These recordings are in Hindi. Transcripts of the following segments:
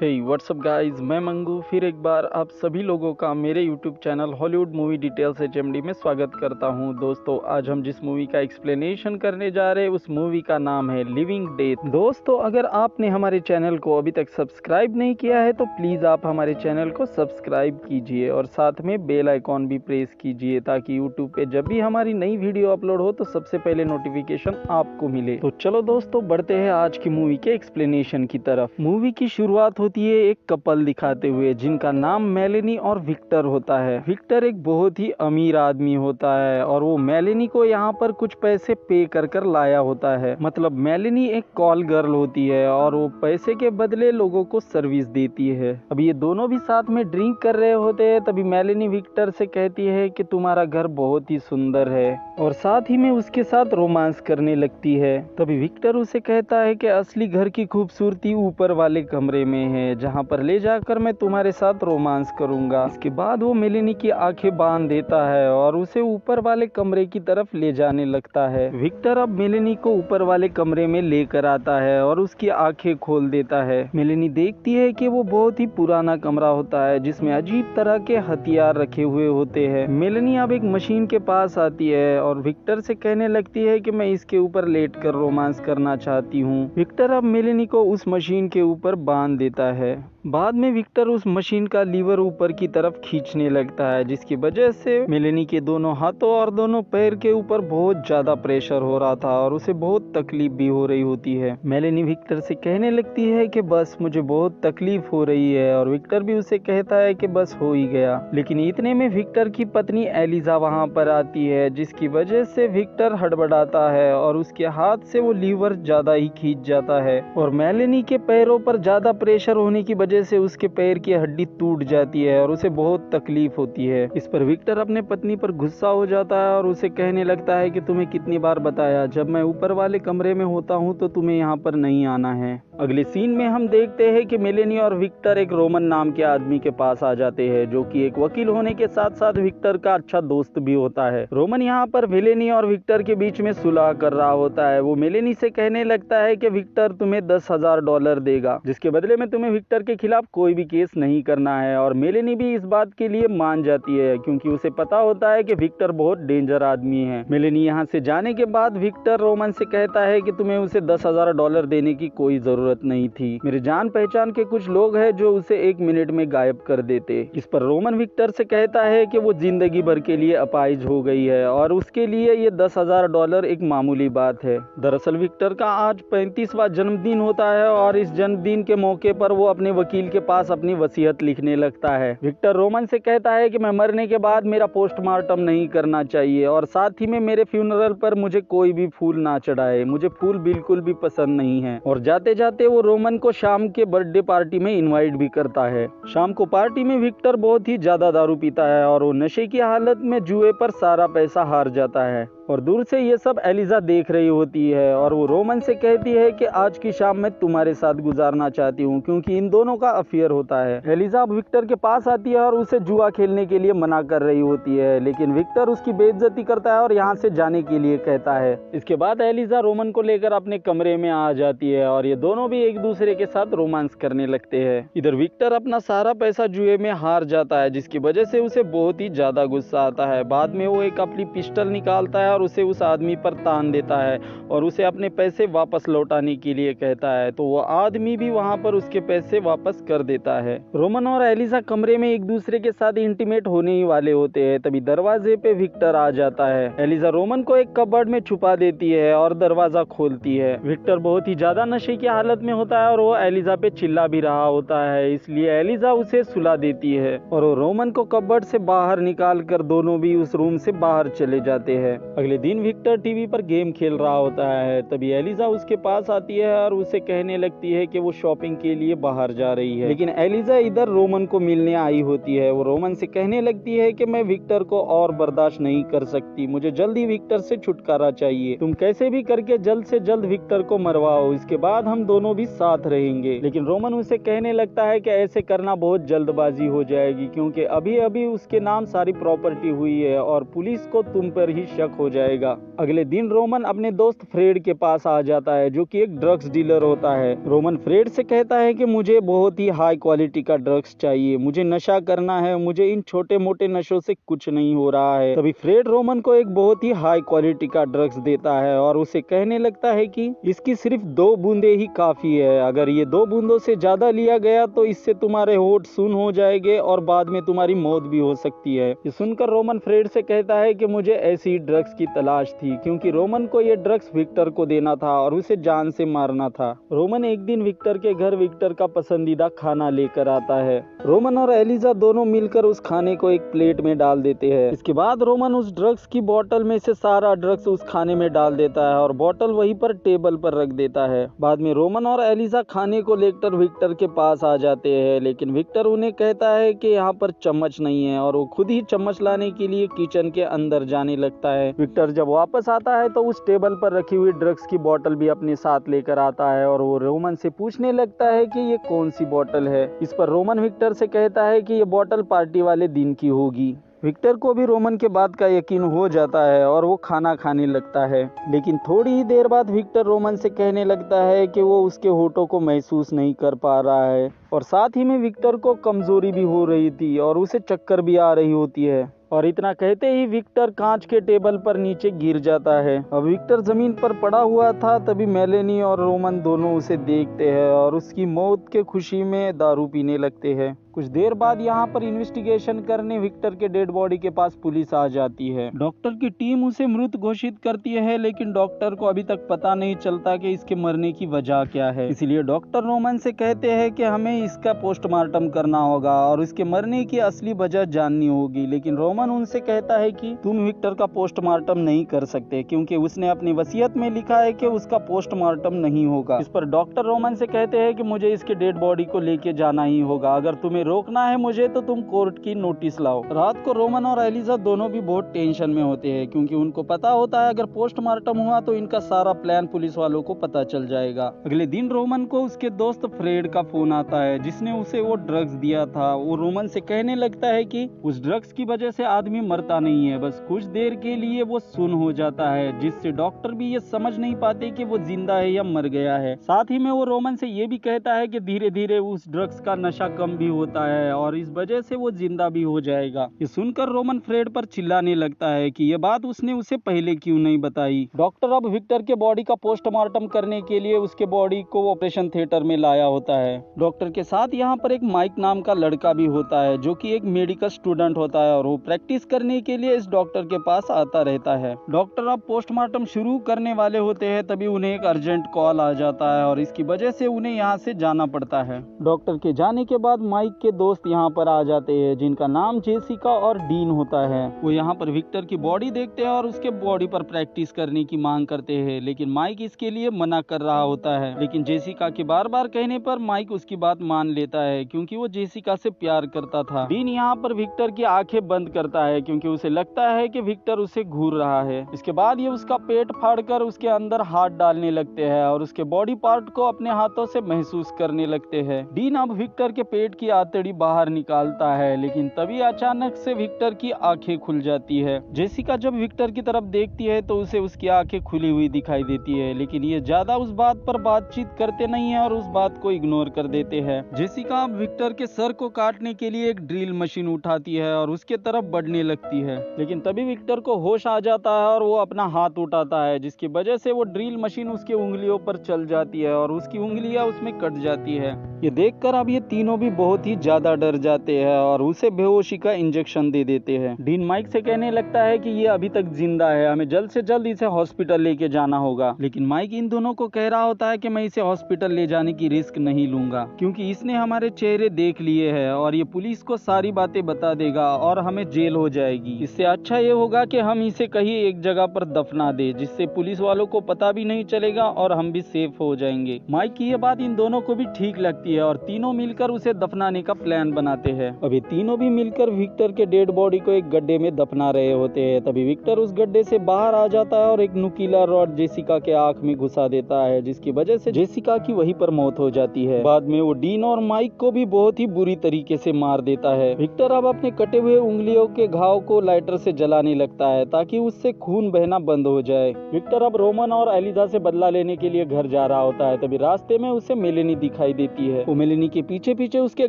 हे व्हाट्सअप गाइस, मैं मंगू फिर एक बार आप सभी लोगों का मेरे YouTube channel Hollywood movie details HMD में स्वागत करता हूं। दोस्तों, आज हम जिस मूवी का एक्सप्लेनेशन करने जा रहे हैं उस मूवी का नाम है लिविंग डेथ। दोस्तों, अगर आपने हमारे चैनल को अभी तक सब्सक्राइब नहीं किया है तो प्लीज़ आप हमारे चैनल को सब्सक्राइब कीजिए और साथ में बेल आइकॉन भी प्रेस कीजिए ताकि यूट्यूब पे जब भी हमारी नई वीडियो अपलोड हो तो सबसे पहले नोटिफिकेशन आपको मिले। तो चलो दोस्तों, बढ़ते हैं आज की मूवी के एक्सप्लेनेशन की तरफ। मूवी की शुरुआत होती है एक कपल दिखाते हुए जिनका नाम मेलेनी और विक्टर होता है। विक्टर एक बहुत ही अमीर आदमी होता है और वो मेलेनी को यहाँ पर कुछ पैसे पे कर लाया होता है। मतलब मेलेनी एक कॉल गर्ल होती है और वो पैसे के बदले लोगों को सर्विस देती है। अब ये दोनों भी साथ में ड्रिंक कर रहे होते हैं, तभी मेलेनी विक्टर से कहती है कि तुम्हारा घर बहुत ही सुंदर है और साथ ही में उसके साथ रोमांस करने लगती है। तभी विक्टर उसे कहता है कि असली घर की खूबसूरती ऊपर वाले कमरे में है, जहाँ पर ले जाकर मैं तुम्हारे साथ रोमांस करूंगा। इसके बाद वो मेलेनी की आंखें बांध देता है और उसे ऊपर वाले कमरे की तरफ ले जाने लगता है। विक्टर अब मेलेनी को ऊपर वाले कमरे में लेकर आता है और उसकी आंखें खोल देता है। मेलेनी देखती है कि वो बहुत ही पुराना कमरा होता है जिसमें अजीब तरह के हथियार रखे हुए होते हैं। मेलेनी अब एक मशीन के पास आती है और विक्टर से कहने लगती है कि मैं इसके ऊपर लेटकर रोमांस करना चाहती हूँ। विक्टर अब मेलेनी को उस मशीन के ऊपर बांध देता है। बाद में विक्टर उस मशीन का लीवर ऊपर की तरफ खींचने लगता है, जिसकी वजह से मेलेनी के दोनों हाथों और दोनों पैर के ऊपर बहुत ज्यादा प्रेशर हो रहा था और उसे बहुत तकलीफ भी हो रही होती है। मेलेनी विक्टर से कहने लगती है कि बस मुझे बहुत तकलीफ हो रही है और विक्टर भी उसे कहता है कि बस हो ही गया। लेकिन इतने में विक्टर की पत्नी एलिजा वहां पर आती है, जिसकी वजह से विक्टर हड़बड़ाता है और उसके हाथ से वो लीवर ज्यादा ही खींच जाता है और मेलेनी के पैरों पर ज्यादा प्रेशर होने की वजह से उसके पैर की हड्डी टूट जाती है और उसे बहुत तकलीफ होती है। इस पर विक्टर अपने पत्नी पर गुस्सा हो जाता है और उसे कहने लगता है कि तुम्हें कितनी बार बताया, जब मैं ऊपर वाले कमरे में होता हूँ तो तुम्हें यहाँ पर नहीं आना है। अगले सीन में हम देखते हैं कि मेलेनी और विक्टर एक रोमन नाम के आदमी के पास आ जाते हैं, जो कि एक वकील होने के साथ साथ विक्टर का अच्छा दोस्त भी होता है। रोमन यहाँ पर मेलेनी और विक्टर के बीच में सुलह कर रहा होता है। वो मेलेनी से कहने लगता है कि विक्टर तुम्हें $10,000 देगा, जिसके बदले में तुम्हें विक्टर के खिलाफ कोई भी केस नहीं करना है। और मेलेनी भी इस बात के लिए मान जाती है क्योंकि उसे पता होता है कि विक्टर बहुत डेंजर आदमी है। मेलेनी यहाँ से जाने के बाद विक्टर रोमन से कहता है कि तुम्हें उसे $10,000 देने की कोई जरूरत नहीं थी। मेरे जान पहचान के कुछ लोग हैं जो उसे 1 मिनट में गायब कर देते। इस पर रोमन विक्टर से कहता है कि वो जिंदगी भर के लिए अपाहिज हो गई है और उसके लिए ये $10,000 एक मामूली बात है। दरअसल विक्टर का आज 35वां जन्मदिन होता है और इस जन्मदिन के मौके पर वो अपने वकील के पास अपनी वसीयत लिखने लगता है। विक्टर रोमन से कहता है कि मैं मरने के बाद मेरा पोस्टमार्टम नहीं करना चाहिए और साथ ही में मेरे फ्यूनरल पर मुझे कोई भी फूल ना चढ़ाए, मुझे फूल बिल्कुल भी पसंद नहीं है। और जाते जाते वो रोमन को शाम के बर्थडे पार्टी में इनवाइट भी करता है। शाम को पार्टी में विक्टर बहुत ही ज्यादा दारू पीता है और वो नशे की हालत में जुए पर सारा पैसा हार जाता है और दूर से ये सब एलिजा देख रही होती है और वो रोमन से कहती है कि आज की शाम मैं तुम्हारे साथ गुजारना चाहती हूँ, क्योंकि इन दोनों का अफेयर होता है। एलिजा विक्टर के पास आती है और उसे जुआ खेलने के लिए मना कर रही होती है, लेकिन विक्टर उसकी बेइज्जती करता है और यहाँ से जाने के लिए कहता है। इसके बाद एलिजा रोमन को लेकर अपने कमरे में आ जाती है और ये दोनों भी एक दूसरे के साथ रोमांस करने लगते हैं। इधर विक्टर अपना सारा पैसा जुए में हार जाता है, जिसकी वजह से उसे बहुत ही ज्यादा गुस्सा आता है। बाद में वो एक अपनी पिस्टल निकालता है और उसे उस आदमी पर तान देता है और उसे अपने पैसे वापस लौटाने के लिए कहता है, तो वो आदमी भी वहां पर उसके पैसे वापस कर देता है। रोमन और एलिजा कमरे में एक दूसरे के साथ इंटीमेट होने ही वाले होते हैं, तभी दरवाजे पे विक्टर आ जाता है। एलिजा रोमन को एक कबर्ड में छुपा देती है और दरवाजा खोलती है। विक्टर बहुत ही ज्यादा नशे की हालत में होता है और वो एलिजा पे चिल्ला भी रहा होता है, इसलिए एलिजा उसे सुला देती है और वो रोमन को कबर्ड से बाहर निकाल कर दोनों भी उस रूम से बाहर चले जाते हैं। अगले दिन विक्टर टीवी पर गेम खेल रहा होता है, तभी एलिजा उसके पास आती है और उसे कहने लगती है कि वो शॉपिंग के लिए बाहर जा रही है। लेकिन एलिजा इधर रोमन को मिलने आई होती है। वो रोमन से कहने लगती है कि मैं विक्टर को और बर्दाश्त नहीं कर सकती, मुझे जल्दी विक्टर से छुटकारा चाहिए, तुम कैसे भी करके जल्द से जल्द विक्टर को मरवाओ, इसके बाद हम दोनों भी साथ रहेंगे। लेकिन रोमन उसे कहने लगता है कि ऐसे करना बहुत जल्दबाजी हो जाएगी, क्योंकि अभी अभी उसके नाम सारी प्रॉपर्टी हुई है और पुलिस को तुम पर ही शक होने जाएगा। अगले दिन रोमन अपने दोस्त फ्रेड के पास आ जाता है, जो कि एक ड्रग्स डीलर होता है। रोमन फ्रेड से कहता है कि मुझे बहुत ही हाई क्वालिटी का ड्रग्स चाहिए, मुझे नशा करना है, मुझे इन छोटे मोटे नशों से कुछ नहीं हो रहा है। तभी फ्रेड रोमन को एक बहुत ही हाई क्वालिटी का ड्रग्स देता है और उसे कहने लगता है कि इसकी सिर्फ 2 बूंदे ही काफी है, अगर ये 2 बूंदों से ज्यादा लिया गया तो इससे तुम्हारे होठ सुन्न हो जाएंगे और बाद में तुम्हारी मौत भी हो सकती है। ये सुनकर रोमन फ्रेड से कहता है कि मुझे ऐसी ड्रग्स की तलाश थी, क्योंकि रोमन को ये ड्रग्स विक्टर को देना था और उसे जान से मारना था। रोमन एक दिन विक्टर के घर विक्टर का पसंदीदा खाना लेकर आता है। रोमन और एलिजा दोनों मिलकर उस खाने को एक प्लेट में डाल देते हैं। इसके बाद रोमन उस ड्रग्स की बोतल में से सारा ड्रग्स उस खाने में डाल देता है और बोतल वहीं पर टेबल पर रख देता है। बाद में रोमन और एलिजा खाने को लेकर विक्टर के पास आ जाते हैं, लेकिन विक्टर उन्हें कहता है कि यहाँ पर चम्मच नहीं है और वो खुद ही चम्मच लाने के लिए किचन के अंदर जाने लगता है। विक्टर जब वापस आता है तो उस टेबल पर रखी हुई ड्रग्स की बोतल भी अपने साथ लेकर आता है और वो रोमन से पूछने लगता है कि ये कौन सी बोतल है। इस पर रोमन विक्टर से कहता है कि ये बोतल पार्टी वाले दिन की होगी। विक्टर को भी रोमन के बात का यकीन हो जाता है और वो खाना खाने लगता है, लेकिन थोड़ी ही देर बाद विक्टर रोमन से कहने लगता है कि वो उसके होठों को महसूस नहीं कर पा रहा है और साथ ही में विक्टर को कमजोरी भी हो रही थी और उसे चक्कर भी आ रही होती है। और इतना कहते ही विक्टर कांच के टेबल पर नीचे गिर जाता है। अब विक्टर जमीन पर पड़ा हुआ था, तभी मेलेनी और रोमन दोनों उसे देखते हैं और उसकी मौत के खुशी में दारू पीने लगते हैं। कुछ देर बाद यहाँ पर इन्वेस्टिगेशन करने विक्टर के डेड बॉडी के पास पुलिस आ जाती है। डॉक्टर की टीम उसे मृत घोषित करती है, लेकिन डॉक्टर को अभी तक पता नहीं चलता कि इसके मरने की वजह क्या है। इसलिए डॉक्टर रोमन से कहते हैं कि हमें इसका पोस्टमार्टम करना होगा और इसके मरने की असली वजह जाननी होगी, लेकिन रोमन उनसे कहता है कि तुम विक्टर का पोस्टमार्टम नहीं कर सकते, क्योंकि उसने अपनी वसीयत में लिखा है कि उसका पोस्टमार्टम नहीं होगा। इस पर डॉक्टर रोमन से कहते हैं कि मुझे इसके डेड बॉडी को लेके जाना ही होगा, अगर तुम्हें रोकना है मुझे तो तुम कोर्ट की नोटिस लाओ। रात को रोमन और एलिजा दोनों भी बहुत टेंशन में होते हैं, क्योंकि उनको पता होता है अगर पोस्टमार्टम हुआ तो इनका सारा प्लान पुलिस वालों को पता चल जाएगा। अगले दिन रोमन को उसके दोस्त फ्रेड का फोन आता है, जिसने उसे वो ड्रग्स दिया था। वो रोमन से कहने लगता है कि उस ड्रग्स की वजह से आदमी मरता नहीं है, बस कुछ देर के लिए वो सुन्न हो जाता है, जिससे डॉक्टर भी ये समझ नहीं पाते कि वो जिंदा है या मर गया है। साथ ही में वो रोमन से ये भी कहता है कि धीरे धीरे उस ड्रग्स का नशा कम भी होता है और इस वजह से वो जिंदा भी हो जाएगा। ये सुनकर रोमन फ्रेड पर चिल्लाने लगता है कि ये बात उसने उसे पहले क्यों नहीं बताई। डॉक्टर अब विक्टर के बॉडी का पोस्टमार्टम करने के लिए उसके बॉडी को ऑपरेशन थिएटर में लाया होता है। डॉक्टर के साथ यहाँ पर एक माइक नाम का लड़का भी होता है, जो कि एक मेडिकल स्टूडेंट होता है और वो प्रैक्टिस करने के लिए इस डॉक्टर के पास आता रहता है। डॉक्टर अब पोस्टमार्टम शुरू करने वाले होते हैं, तभी उन्हें एक अर्जेंट कॉल आ जाता है और इसकी वजह से उन्हें यहाँ से जाना पड़ता है। डॉक्टर के जाने के बाद माइक के दोस्त यहाँ पर आ जाते हैं, जिनका नाम जेसिका और डीन होता है। वो यहाँ पर विक्टर की बॉडी देखते हैं और उसके बॉडी पर प्रैक्टिस करने की मांग करते हैं, लेकिन माइक इसके लिए मना कर रहा होता है। लेकिन जेसिका के बार बार कहने पर माइक उसकी बात मान लेता है, क्योंकि वो जेसिका से प्यार करता था। डीन यहाँ पर विक्टर की आंखें बंद करता है, क्योंकि उसे लगता है कि विक्टर उसे घूर रहा है। इसके बाद ये उसका पेट फाड़कर उसके अंदर हाथ डालने लगते हैं और उसके बॉडी पार्ट को अपने हाथों से महसूस करने लगते हैं। डीन अब विक्टर के पेट की आंतड़ी बाहर निकालता है, लेकिन तभी अचानक से विक्टर की आंखें खुल जाती है। जेसिका जब विक्टर की तरफ देखती है तो उसे उसकी आंखें खुली हुई दिखाई देती है, लेकिन ये ज्यादा उस बात पर बातचीत करते नहीं है और उस बात को इग्नोर कर देते हैं। जेसिका अब विक्टर के सर को काटने के लिए एक ड्रिल मशीन उठाती है और उसके तरफ बढ़ने लगती है, लेकिन तभी विक्टर को होश आ जाता है और वो अपना हाथ उठाता है, जिसकी वजह से वो ड्रिल मशीन उसके उंगलियों पर चल जाती है और उसकी उंगलियां उसमें कट जाती है। ये देखकर अब ये तीनों भी बहुत ही ज्यादा डर जाते हैं और उसे बेहोशी का इंजेक्शन दे देते हैं। डीन माइक से कहने लगता है कि ये अभी तक जिंदा है, हमें जल्द से जल्द इसे हॉस्पिटल लेके जाना होगा। लेकिन माइक इन दोनों को कह रहा होता है कि मैं इसे हॉस्पिटल ले जाने की रिस्क नहीं लूंगा, क्योंकि इसने हमारे चेहरे देख लिए हैं और ये पुलिस को सारी बातें बता देगा और हमें जेल हो जाएगी। इससे अच्छा ये होगा कि हम इसे कहीं एक जगह पर दफना दे, जिससे पुलिस वालों को पता भी नहीं चलेगा और हम भी सेफ हो जाएंगे। माइक की ये बात इन दोनों को भी ठीक लगती है और तीनों मिलकर उसे दफनाने का प्लान बनाते हैं। अभी तीनों भी मिलकर विक्टर के डेड बॉडी को एक गड्ढे में दफना रहे होते हैं। तभी विक्टर उस गड्ढे से बाहर आ जाता है और एक नुकीला रॉड जेसिका के आंख में घुसा देता है, जिसकी वजह से जेसिका की वहीं पर मौत हो जाती है। बाद में वो डीन और माइक को भी बहुत ही बुरी तरीके से मार देता है। विक्टर अब अपने कटे हुए उंगलियों के घाव को लाइटर से जलाने लगता है ताकि उससे खून बहना बंद हो जाए। विक्टर अब रोमन और एलिजा से बदला लेने के लिए घर जा रहा होता है। तभी रास्ते में उसे मेलेनी दिखाई देती है। वो मेलेनी के पीछे पीछे उसके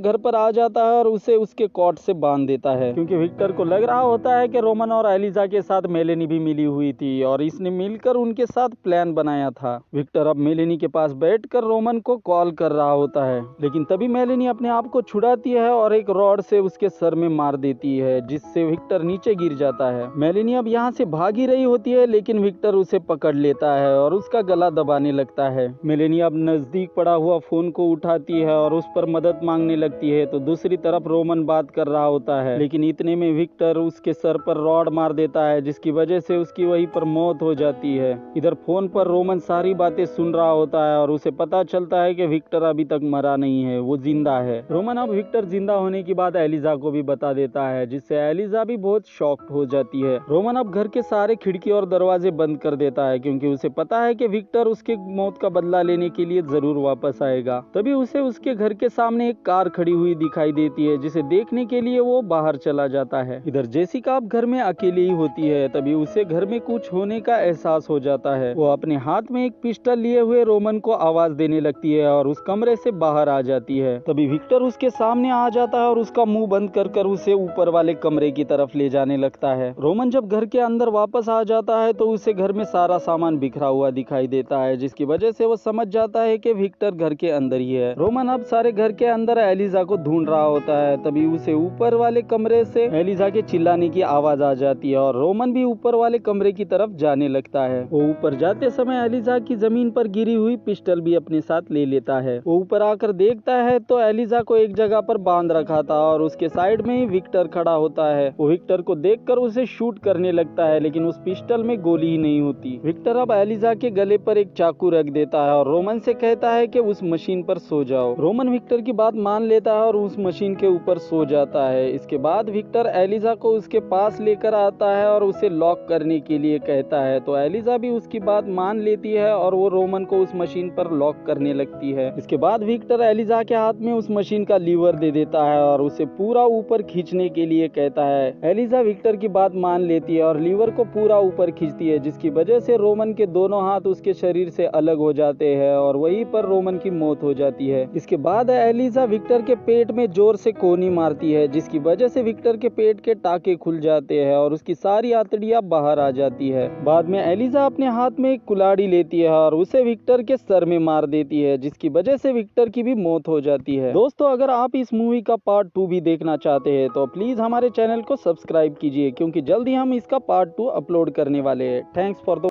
घर पर आ जाता है और उसे उसके कॉट से बांध देता है, क्योंकि विक्टर को लग रहा होता है कि रोमन और एलिजा के साथ मेलेनी भी मिली हुई थी और इसने मिलकर उनके साथ प्लान बनाया था। विक्टर अब मेलेनी के पास बैठकर रोमन को कॉल कर रहा होता है, लेकिन तभी मेलेनी अपने आप को छुड़ाती है और एक रॉड से उसके सर में मार देती है, जिससे विक्टर नीचे गिर जाता है। मेलेनी अब यहाँ से भाग ही रही होती है, लेकिन विक्टर उसे पकड़ लेता है और उसका गला दबाने लगता है। मेलेनी अब नजदीक पड़ा हुआ फोन को उठाती है और उस पर मदद मांगने लगती है, तो दूसरी तरफ रोमन बात कर रहा होता है, लेकिन इतने में विक्टर उसके सर पर रॉड मार देता है, जिसकी वजह से उसकी वहीं पर मौत हो जाती है। इधर फोन पर रोमन सारी बातें सुन रहा होता है और उसे पता चलता है कि विक्टर अभी तक मरा नहीं है, वो जिंदा है। रोमन अब विक्टर जिंदा होने की बात एलिजा को भी बता देता है, जिससे एलिजा भी बहुत शॉक्ड हो जाती है। रोमन अब घर के सारे खिड़की और दरवाजे बंद कर देता है, क्योंकि उसे पता है कि विक्टर उसके मौत का बदला लेने के लिए जरूर वापस आएगा। तभी उसे उसके घर के सामने एक कार खड़ी हुई दिखाई देती है, जिसे देखने के लिए वो बाहर चला जाता है। इधर जेसिका अब घर में अकेली ही होती है। तभी उसे घर में कुछ होने का एहसास हो जाता है। वो अपने हाथ में एक पिस्टल लिए हुए रोमन को आवाज देने लगती है और उस कमरे से बाहर आ जाती है। तभी विक्टर उसके सामने आ जाता है और उसका मुंह बंद कर उसे ऊपर वाले कमरे की तरफ ले जाने लगता है। रोमन जब घर के अंदर वापस आ जाता है तो उसे घर में सारा सामान बिखरा हुआ दिखाई देता है, जिसकी वजह से वो समझ जाता है कि विक्टर घर के अंदर ही है। रोमन अब सारे घर के अंदर एलिजा को ढूंढ रहा होता है। तभी उसे ऊपर वाले कमरे से एलिजा के चिल्लाने की आवाज आ जाती है और रोमन भी ऊपर वाले कमरे की तरफ जाने लगता है। वो ऊपर जाते समय एलिजा की जमीन पर गिरी हुई पिस्टल भी अपने साथ ले लेता है। वो ऊपर आकर देखता है तो एलिजा को एक जगह पर बांध रखा था और उसके साइड में ही विक्टर खड़ा होता है। वो विक्टर को देखकर उसे शूट करने लगता है, लेकिन उस पिस्टल में गोली ही नहीं होती। विक्टर अब एलिजा के गले पर एक चाकू रख देता है और रोमन से कहता है कि उस मशीन पर सो जाओ। रोमन विक्टर की बात मान लेता है और उस मशीन के ऊपर सो जाता है। इसके बाद विक्टर एलिजा को उसके पास लेकर आता है और उसे लॉक करने के लिए कहता है, तो एलिजा भी उसकी बात मान लेती है और वो रोमन को उस मशीन पर लॉक करने लगती है। इसके बाद विक्टर एलिजा के हाथ में उस मशीन का लीवर दे देता है और उसे पूरा ऊपर खींचने के लिए कहता है। एलिजा विक्टर की बात मान लेती है और लीवर को पूरा ऊपर खींचती है, जिसकी वजह से रोमन के दोनों हाथ उसके शरीर से अलग हो जाते हैं और वहीं पर रोमन की मौत हो जाती है। इसके बाद एलिजा विक्टर के पेट में जोर से कोनी मारती है, जिसकी वजह से विक्टर के पेट के टाके खुल जाते हैं और उसकी सारी आंतड़ियां बाहर आ जाती है। बाद में एलिजा अपने हाथ में एक कुल्हाड़ी लेती है और उसे विक्टर के सर में मार देती है, जिसकी वजह से विक्टर की भी मौत हो जाती है। दोस्तों, अगर आप इस मूवी का पार्ट 2 भी देखना चाहते हैं तो प्लीज हमारे चैनल को सब्सक्राइब कीजिए, क्योंकि जल्द ही हम इसका पार्ट 2 अपलोड करने वाले हैं। Thanks for the